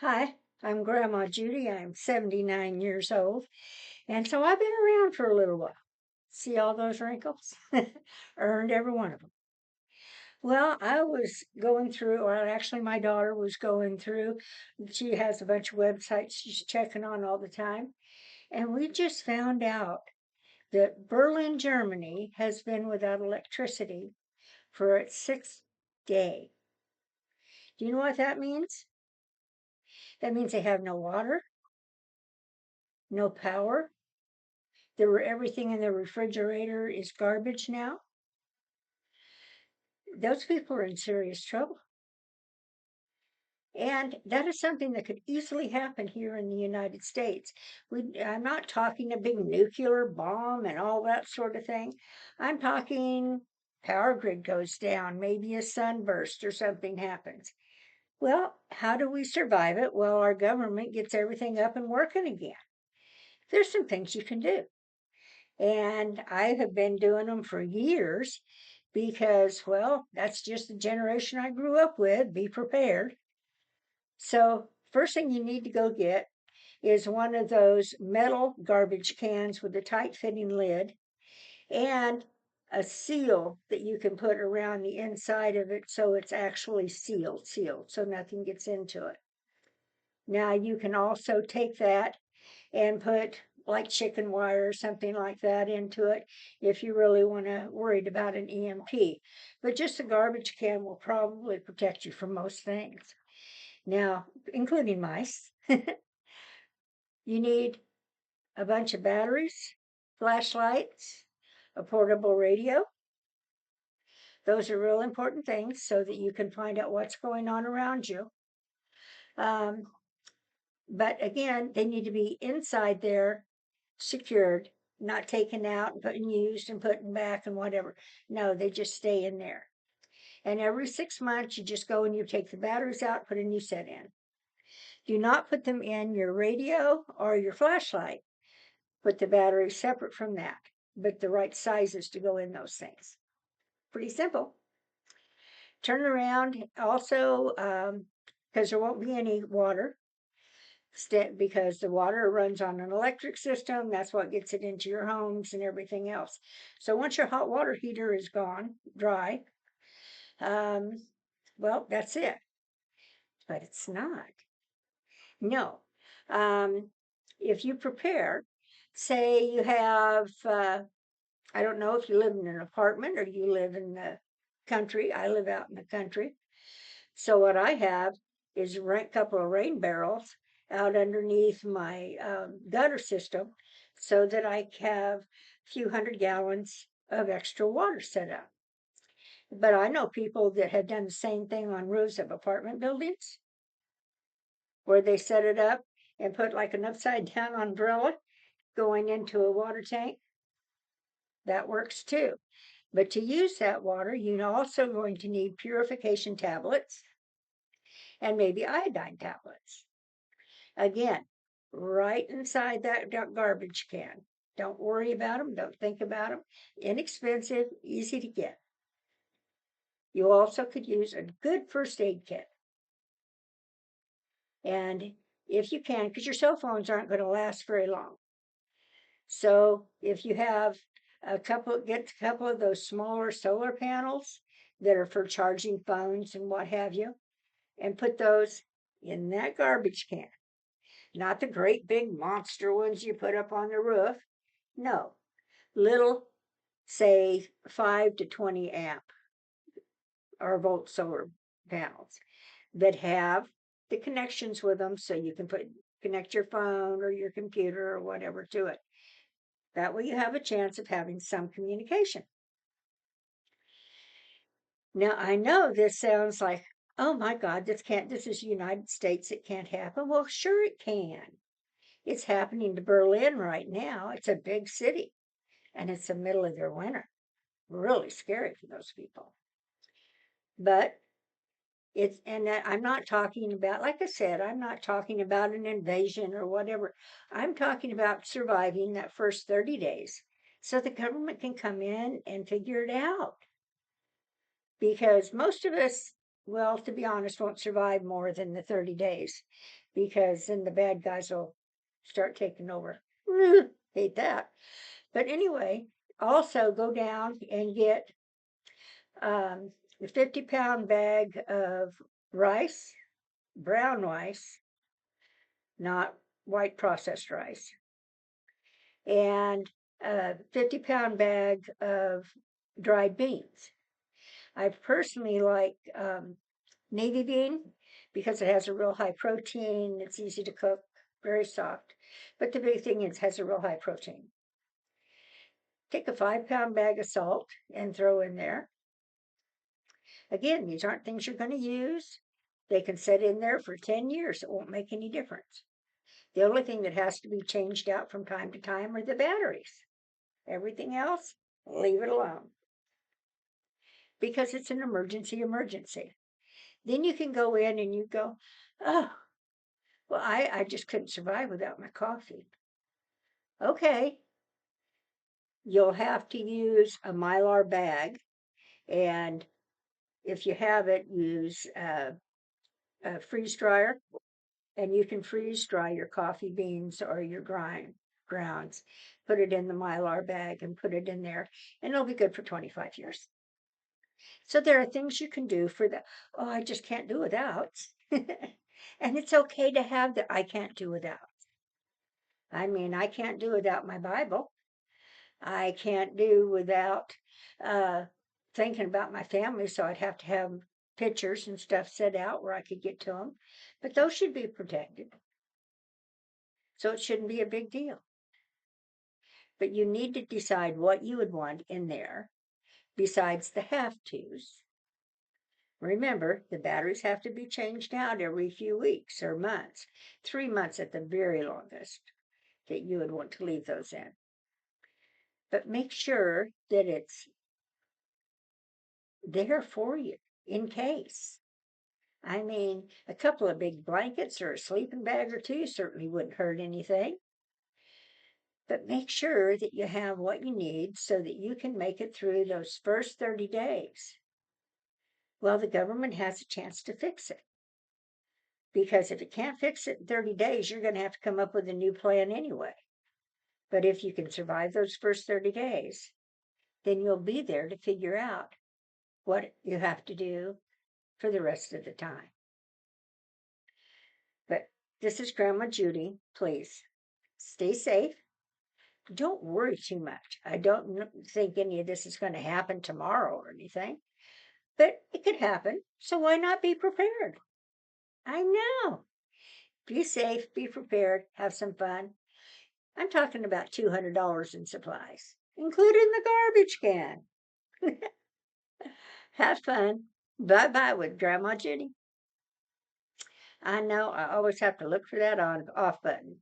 Hi, I'm Grandma Judy. I'm 79 years old. And so I've been around for a little while. See all those wrinkles? Earned every one of them. Well, I was going through, or actually, my daughter was going through. She has a bunch of websites she's checking on all the time. And we just found out that Berlin, Germany has been without electricity for its sixth day. Do you know what that means? That means they have no water, no power. Everything in the refrigerator is garbage now. Those people are in serious trouble. And that is something that could easily happen here in the United States. I'm not talking a big nuclear bomb and all that sort of thing. I'm talking power grid goes down, maybe a sunburst or something happens. Well, how do we survive it? Well, our government gets everything up and working again. There's some things you can do. And I have been doing them for years because, well, that's just the generation I grew up with. Be prepared. So, first thing you need to go get is one of those metal garbage cans with a tight fitting lid and a seal that you can put around the inside of it so it's actually sealed, so nothing gets into it. Now, you can also take that and put like chicken wire or something like that into it if you really want to worried about an EMP. But just a garbage can will probably protect you from most things. Now, including mice, you need a bunch of batteries, flashlights, a portable radio. Those are real important things so that you can find out what's going on around you. Um, but again, they need to be inside there secured, not taken out and put and used and put back and whatever. No, they just stay in there. And every 6 months, you just go and you take the batteries out, put a new set in. Do not put them in your radio or your flashlight. Put the battery separate from that, but the right sizes to go in those things. Pretty simple. Turn around also, because there won't be any water because the water runs on an electric system. That's what gets it into your homes and everything else. So once your hot water heater is gone, dry, um, well, that's it. But it's not. No. Um, if you prepare, say you have, I don't know if you live in an apartment or you live in the country. I live out in the country. So what I have is a couple of rain barrels out underneath my gutter system so that I have a few 100 gallons of extra water set up. But I know people that have done the same thing on roofs of apartment buildings where they set it up and put like an upside down umbrella going into a water tank. That works too. But to use that water, you're also going to need purification tablets and maybe iodine tablets. Again, right inside that garbage can. Don't worry about them. Don't think about them. Inexpensive, easy to get. You also could use a good first aid kit. And if you can, because your cell phones aren't going to last very long. So if you have get a couple of those smaller solar panels that are for charging phones and what have you, and put those in that garbage can. Not the great big monster ones you put up on the roof. No, little, say 5 to 20 amp or volt solar panels that have the connections with them so you can connect your phone or your computer or whatever to it. That way you have a chance of having some communication. Now I know this sounds like, oh my God, this is the United States, it can't happen. Well, sure it can. It's happening to Berlin right now. It's a big city and it's the middle of their winter. Really scary for those people. But I'm not talking about, like I said, I'm not talking about an invasion or whatever. I'm talking about surviving that first 30 days so the government can come in and figure it out. Because most of us, well, to be honest, won't survive more than the 30 days because then the bad guys will start taking over. Hate that. But anyway, also go down and get the 50-pound bag of rice, brown rice, not white processed rice, and a 50-pound bag of dried beans. I personally like navy bean because it has a real high protein. It's easy to cook, very soft. But the big thing is it has a real high protein. Take a 5-pound bag of salt and throw in there. Again, these aren't things you're going to use. They can sit in there for 10 years. It won't make any difference. The only thing that has to be changed out from time to time are the batteries. Everything else, leave it alone because it's an emergency. Then you can go in and you go, oh, well, I just couldn't survive without my coffee. Okay, you'll have to use a Mylar bag. And if you have it, use a freeze dryer. And you can freeze dry your coffee beans or your grounds. Put it in the Mylar bag and put it in there, and it'll be good for 25 years. So there are things you can do for the, oh, I just can't do without. And it's okay to have the I can't do without. I mean, I can't do without my Bible. I can't do without uh, thinking about my family, so I'd have to have pictures and stuff set out where I could get to them. But those should be protected. So it shouldn't be a big deal. But you need to decide what you would want in there besides the have tos. Remember, the batteries have to be changed out every few weeks or months, 3 months at the very longest, that you would want to leave those in. But make sure that it's there for you in case. I mean, a couple of big blankets or a sleeping bag or two certainly wouldn't hurt anything. But make sure that you have what you need so that you can make it through those first 30 days. Well, the government has a chance to fix it. Because if it can't fix it in 30 days, you're going to have to come up with a new plan anyway. But if you can survive those first 30 days, then you'll be there to figure out what you have to do for the rest of the time. But this is Grandma Judy. Please stay safe. Don't worry too much. I don't think any of this is going to happen tomorrow or anything, but it could happen. So why not be prepared? I know. Be safe, be prepared, have some fun. I'm talking about $200 in supplies, including the garbage can. Have fun. Bye bye with Grandma Judy. I know I always have to look for that on off button.